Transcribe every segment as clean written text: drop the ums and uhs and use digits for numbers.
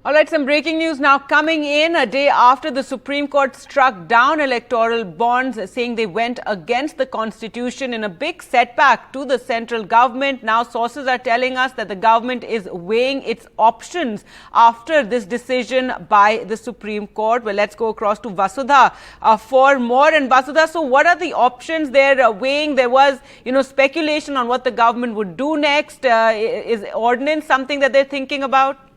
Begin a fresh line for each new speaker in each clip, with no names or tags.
All right, some breaking news now coming in a day after the Supreme Court struck down electoral bonds, saying they went against the Constitution in a big setback to the central government. Now, sources are telling us that the government is weighing its options after this decision by the Supreme Court. Well, let's go across to Vasudha for more. And Vasudha, so what are the options they're weighing? There was, speculation on what the government would do next. Is Ordinance something that they're thinking about?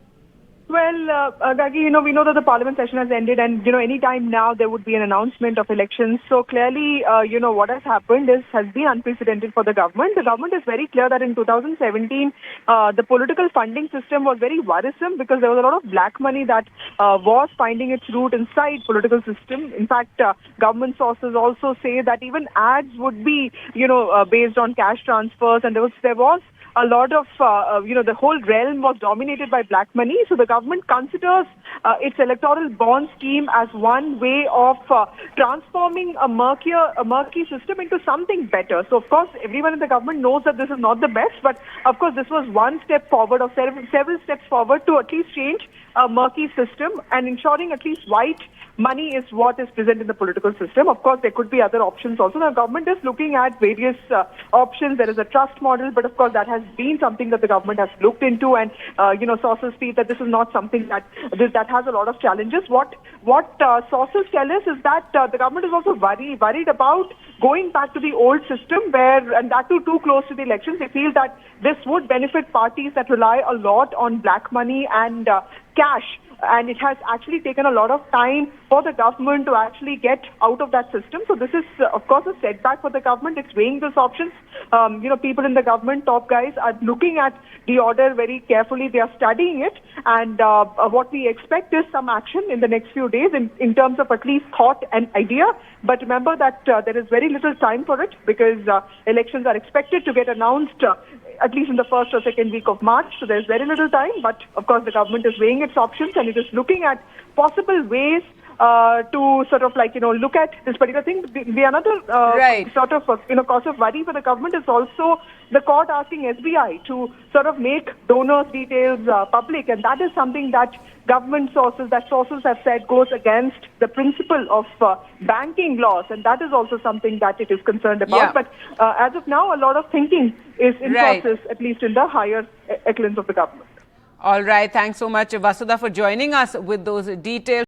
Well, Gagi, we know that the parliament session has ended and, any time now there would be an announcement of elections. So clearly, what has happened has been unprecedented for the government. The government is very clear that in 2017, the political funding system was very worrisome because there was a lot of black money that was finding its route inside political system. In fact, government sources also say that even ads would be, based on cash transfers, and there was a lot of, the whole realm was dominated by black money. So the government considers its electoral bond scheme as one way of transforming a murky system into something better. So, of course, everyone in the government knows that this is not the best, but, of course, this was one step forward or several steps forward to at least change a murky system and ensuring at least white money is what is present in the political system. Of course, there could be other options also. The government is looking at various options. There is a trust model, but of course, that has been something that the government has looked into, and sources feel that this is not something that has a lot of challenges. What sources tell us is that the government is also worried about going back to the old system and that too close to the elections. They feel that this would benefit parties that rely a lot on black money and cash. And it has actually taken a lot of time for the government to actually get out of that system. So this is, of course, a setback for the government. It's weighing these options. People in the government, top guys, are looking at the order very carefully. They are studying it. And what we expect is some action in the next few days in terms of at least thought and idea. But remember that there is very little time for it because elections are expected to get announced at least in the first or second week of March. So there's very little time. But, of course, the government is weighing its options and it is looking at possible ways to sort of look at this particular thing. The another sort of cause of worry for the government is also the court asking SBI to sort of make donors' details public, and that is something that sources have said goes against the principle of banking laws, and that is also something that it is concerned about.
Yeah.
But as of now, a lot of thinking is in process, at least in the higher echelons of the government.
All right. Thanks so much, Vasudha, for joining us with those details.